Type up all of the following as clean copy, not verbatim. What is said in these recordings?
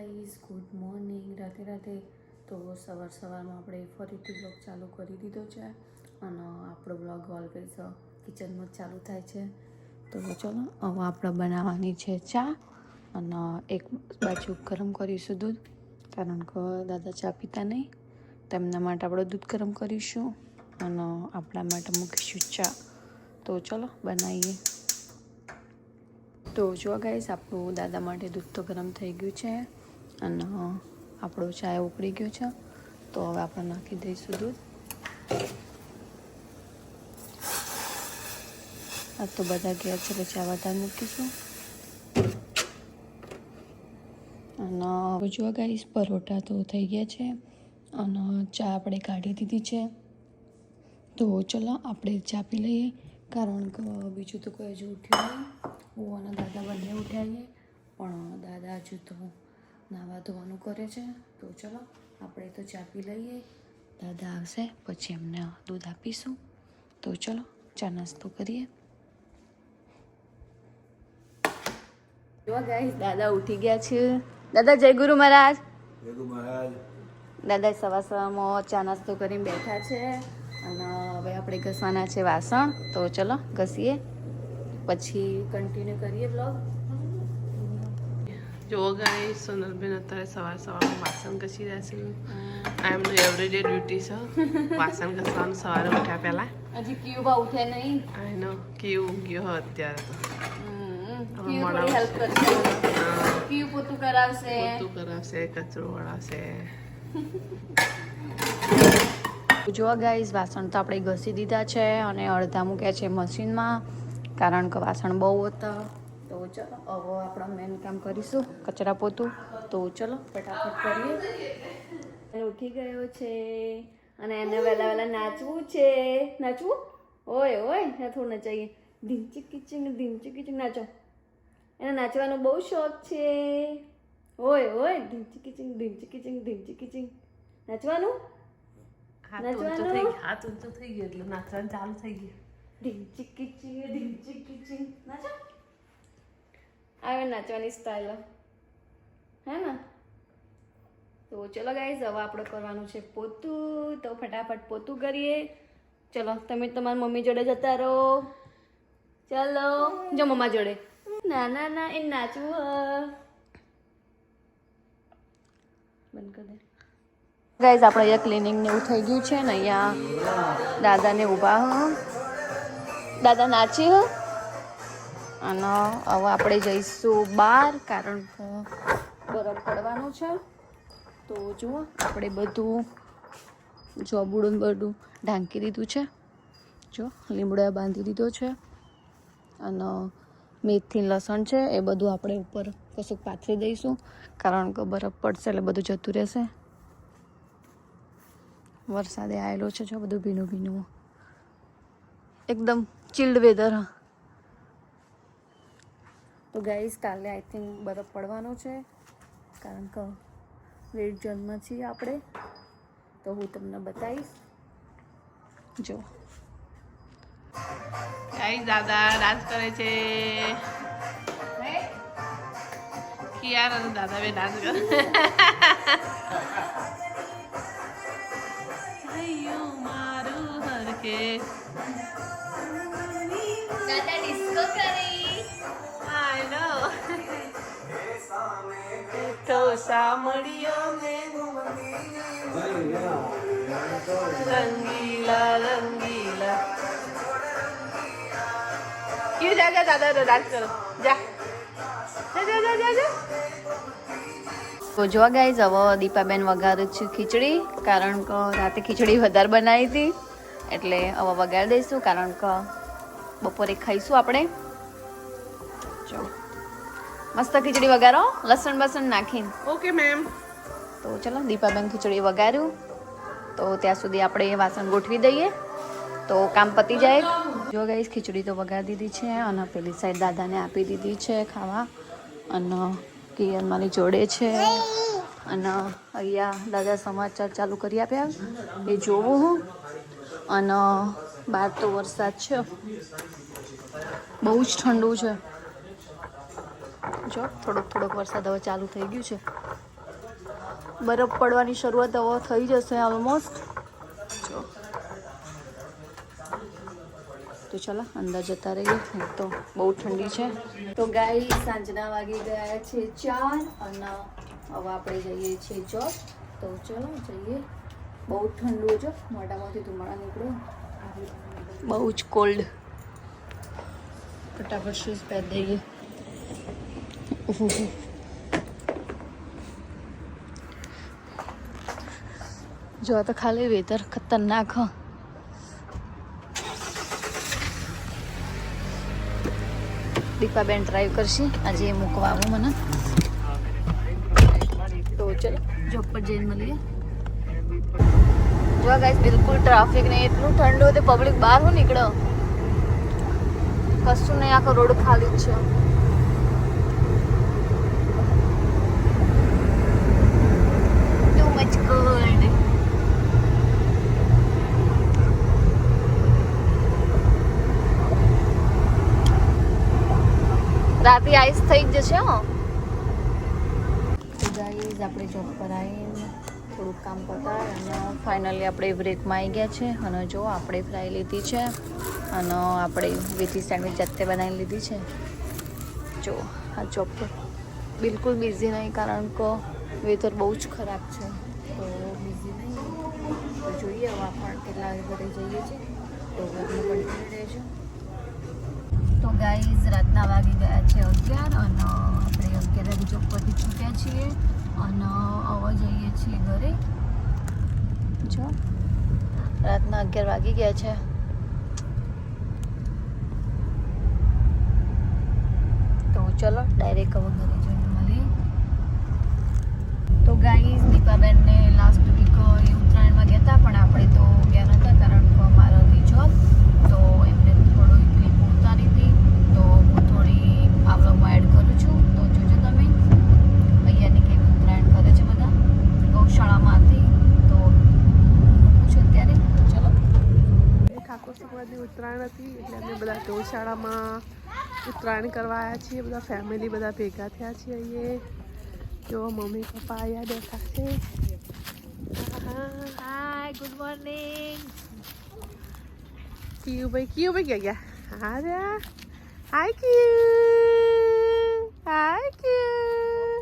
Guys, good morning. રાતે તો સવારમાં આપણે ફરીથી બ્લોગ ચાલુ કરી દીધો છે અને આપણો બ્લોગ ઓલવેઝ કિચનમાં જ ચાલુ થાય છે. તો ચલો હવે આપણે બનાવવાની છે ચા અને એક બાજુ ગરમ કરીશું દૂધ, કારણ કે દાદા ચા પીતા નહીં. તેમના માટે આપણે દૂધ ગરમ કરીશું અને આપણા માટે મૂકીશું ચા. તો ચલો બનાવીએ. તો જો ગાઈસ, આપણું દાદા માટે દૂધ તો ગરમ થઈ ગયું છે અને આપણો ચા ઉકળી ગયો છે. તો હવે આપણે નાખી દઈશું દૂધ. આ તો બધા ગયા છે એટલે ચા વધારે મૂકીશું. અને જો ગાઈસ, પરોઠા તો થઈ ગયા છે અને ચા આપણે કાઢી દીધી છે. તો ચલો આપણે ચા પી લઈએ, કારણ કે બીજું તો કોઈ હજુ ઉઠ્યું નહીં. હું અને દાદા બંને ઉઠાવીએ, પણ દાદા હજુ તો નાવા ધોવાનું કરે છે. તો ચલો આપણે તો ચા પી લઈએ. દાદા આવશે પછી એમને દૂધ આપીશું. તો ચલો ચા નાસ્તો કરીએ. જો ગાઈસ, દાદા ઉઠી ગયા છે. દાદા જય ગુરુ મહારાજ. જય ગુરુ મહારાજ. દાદા સવારમાં ચા નાસ્તો કરીને બેઠા છે અને હવે આપણે ઘસવાના છે વાસણ. તો ચલો ઘસીએ, પછી કન્ટિન્યુ કરીએ બ્લોગ. જો ગાઈસ, સોનલબેન અત્યારે સવારમાં વાસણ ઘસી રહ્યા છે. આ એમનું એવરીડે ડ્યુટી છે, વાસણ ઘસવાનું સવારે ઉઠ્યા પહેલા. હજી ક્યુબા ઉઠ્યા નહીં. આઈ નો કેવું ગયો અત્યારે તો ક્યુ થોડી હેલ્પ કરશે. ક્યુ પોતું કરાવશે, પોતું કરાવશે, કચરો વળાવશે. જો ગાઈસ, વાસણ તો આપણે ઘસી દીધા છે અને અડધા મૂક્યા છે મશીનમાં, કારણ કે વાસણ બહુ હતા. તો ચલો હવે આપણે મેન કામ કરીશું, કચરા પોતું. તો ચલો ફટાફટ કરીએ. ઉઠી ગયો છે અને એને વહેલા નાચવું છે. નાચવું ઓય થોડું નચાઈએ. ઢીંચી કિચિંગ નાચો. એને નાચવાનો બહુ શોખ છે. ઓય ઢીંચી કિચિંગ નાચવાનું. હાથ ઊંચો થઈ ગયો એટલે નાચવાનું ચાલુ થઈ ગયું. ઢીંચી કિચિંગ નાચો. આવે નાચવાની સ્ટાઇલ, હે ને? તો ચલો ગાઈઝ, હવે આપણે કરવાનું છે પોતું. તો ફટાફટ પોતું કરીએ. ચલો તમે તમારી મમ્મી જોડે જતા રહો. ચલો જો મમ્મા જોડે. ના એ નાચવું બંધ કરી દે. ગાઈઝ, આપણે અહીંયા ક્લિનિંગ ને એવું થઈ ગયું છે ને, અહીંયા દાદાને ઊભા દાદા નાચી અને હવે આપણે જઈશું બહાર, કારણ કે બરફ પડવાનું છે. તો જુઓ, આપણે બધું જોબુડું બધું ઢાંકી દીધું છે. જો લીમડા બાંધી દીધો છે અને મેથી લસણ છે એ બધું આપણે ઉપર કશુંક પાથરી દઈશું, કારણ કે બરફ પડશે એટલે બધું જતું રહેશે. વરસાદે આવેલો છે, જો બધું ભીનું એકદમ ચિલ્ડ વેધર. તો ગાઈઝ, કાલે આઈ થિંક બરફ પડવાનો છે, કારણ કે લેટ જન્મ છીએ આપણે. તો હું તમને બતાવીશ. જો ગાઈસ, દાદા ડાન્સ કરે છે. કિયાર અને દાદા બે ડાન્સ કરે. મારું હરકે દાદા ડિસ્કો કરી. આઈ નો તો સાંભળ્યો ને રંગીલા ક્યું જા દાદા ડાન્સ કરો. જા. તો જો ગાઈઝ, હવે દીપાબેન વઘારે છે ખીચડી, કારણ કે રાતે ખીચડી વધારે બનાવી હતી એટલે હવે વઘારી દઈશું, કારણ કે બપોરે ખાઈશું આપણે. જો મસ્ત ખીચડી વઘારો, લસણ બસણ નાખીને. Okay ma'am. તો ચલો દીપાબેન ખીચડી વઘાર્યું. તો ત્યાં સુધી આપણે વાસણ ગોઠવી દઈએ તો કામ પતી જાય. જો ગાઈઝ, ખીચડી તો વઘારી દીધી છે અને પેલી સાઈડ દાદાને આપી દીધી છે ખાવા. અને કિયન મારી જોડે છે અને અહીંયા દાદા સમાચાર ચાલુ કરી આપ્યા એ જોવું હું. અને બહાર તો વરસાદ છે, બહુ જ ઠંડુ છે. જો થોડોક વરસાદ હવે ચાલુ થઈ ગયું છે. બરફ પડવાની શરૂઆત હવે થઈ જશે ઓલમોસ્ટ. જો તો ચાલો અંદર જતા રહીએ. તો બહુ ઠંડી છે. તો ગાઈ સાંજના વાગી ગયા છે 4 અને હવે આપણે જઈએ છીએ જોબ. તો ચલો જઈએ. બહુ ઠંડુ છે, મોઢામાંથી ધુમાડા નીકળે, બહુ જ કોલ્ડ. ફટાફટ શૂઝ પહેરી દઈએ. જો તો ખાલી વેધર ખતરનાક. દીપાબેન ડ્રાઈવ કરશે આજે, મૂકવા આવું મને. તો ચલો જોબ પર જઈને મળીએ. જો ગાઈસ બિલકુલ ટ્રાફિક નહીં, એટલું ઠંડુ હતું, પબ્લિક બહાર હું નીકળો, કશું નહીં, આખો રોડ ખાલી જ છે. Too much cold. રાતે આઈસ થઈ જ જશે. હો તો ગાઈસ આપણે જોબ પર આવીને થોડુંક કામ પતાય અને ફાઇનલી આપણે બ્રેકમાં આવી ગયા છે. અને જો આપણે ફ્રાય લીધી છે અને આપણે વેજી સેન્ડવિચ જાતે બનાવી લીધી છે. જો આ જોબ પર બિલકુલ બિઝી નહીં, કારણ કે વેધર બહુ જ ખરાબ છે. તો બિઝી નહીં, તો જોઈએ હવે આપણે કેટલા ઘરે જઈએ છીએ. તો ઘરમાં કન્ટિન્યુ રહેજો. તો ગાઈઝ રાતના વાગી ગયા છે 11 અને આપણે 11 વાગે જોબ પરથી છૂટ્યા છીએ અને હવે જઈએ છીએ ઘરે. જો રાતના 11 વાગી ગયા છે. તો ચલો ડાયરેક્ટ હવે ઘરે જઈને મળીએ. તો ગાઈઝ દીપાબેનને લાસ્ટ વીક ઉત્તરાયણમાં ગયા હતા, પણ આપણે તો ગયા નહોતા કારણ કે અમારો હતી જોબ. તો એમને થોડું ક્લિપ ઉતારી હતી, તો હું થોડી આ વ્લોગમાં એડ કરું છું. તો જોજો તમે અહીંયાની કેવી ઉત્તરાયણ કરે છે બધા. ગૌશાળામાં હતી તો મૂકું છું અત્યારે. ચલો ઠાકોર સમાજની ઉત્તરાયણ હતી એટલે અમે બધા ગૌશાળામાં ઉત્તરાયણ કરવા આવ્યા છીએ. બધા ફેમિલી બધા ભેગા થયા છીએ. અહીંયા જો મમ્મી પપ્પા અહીંયા બેઠા છે. હાય, ગુડ મોર્નિંગ. કિયુભાઈ ક્યાં ગયા? અરે હાય ક્યુ, હાય ક્યુ.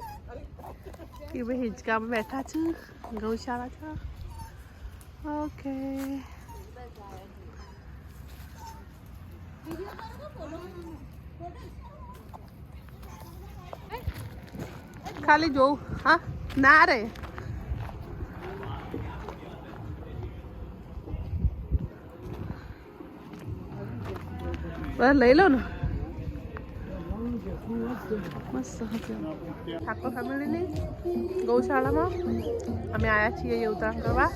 કિયુભાઈ હિંચકામાં બેઠા છું. ગૌશાળા છે. ઓકે ખાલી જોઉં. હા ના રે લઈ લો ને. મસ્ત ઠાકોર ફેમિલીની ગૌશાળામાં અમે આવ્યા છીએ એ ઉત્તરાયણ કરવા.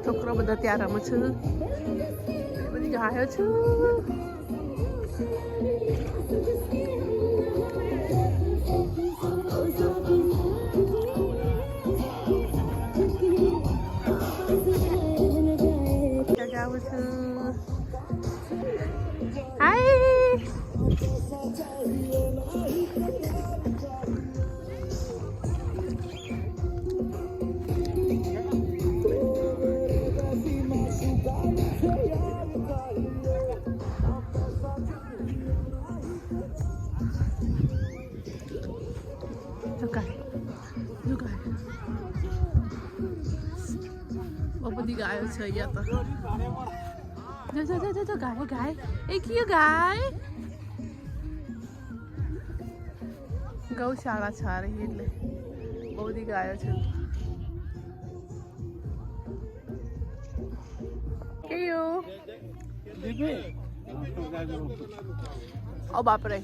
છોકરો બધા ત્યાં રમે છે, બધી ગાયો છે. બધી ગાયો છે અહીંયા તો. ગાય એ કયું ગાય? ગૌશાળા છે આ રહી એટલે બહુ બધી ગાયો છે. કેયું ઓ બાપરે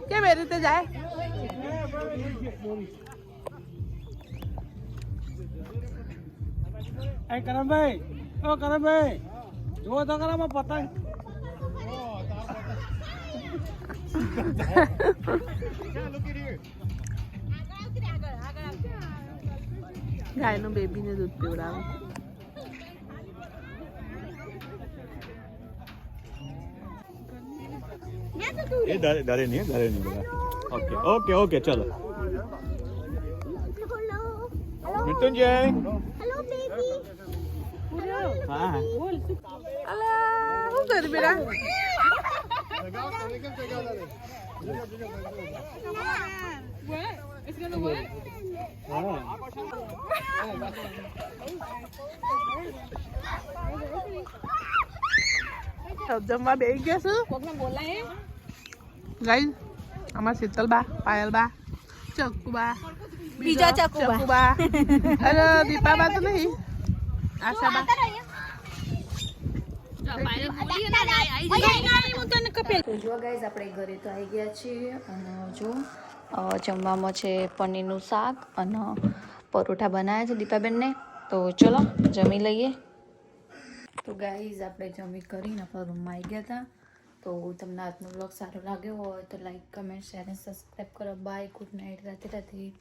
કેમ એ રીતે જાય? કરમભાઈ, ઓ કરમભાઈ, જુઓ તો કરામાં પતંગ. ગાયનું બેબીને દૂધ પીવડાવે. એ ડરે નહીં બધા. ઓકે ઓકે ઓકે ચલો. મૃત્યુંજય. હા અલા શું કરી બેટા જમવા બેસી ગયા છું ગાઈ આમાં શીતલબા પાયલબા ચક્કુબા બીજો ચક્કુબા. અરે દીપાબા તો નહીં આશાબા તો જો ગાઈઝ આપણે ઘરે તો આવી ગયા છીએ અને જો જમવામાં છે પનીરનું શાક અને પરોઠા બનાવ્યા છે દીપાબેનને. તો ચલો જમી લઈએ. તો ગાઈઝ આપણે જમી કરીને આપણા રૂમમાં આવી ગયા હતા. તો તમને આજનો બ્લોગ સારો લાગ્યો હોય તો લાઈક કમેન્ટ શેર અને સબસ્ક્રાઈબ કરો. બાય ગુડ નાઇટ રાતે રાતે.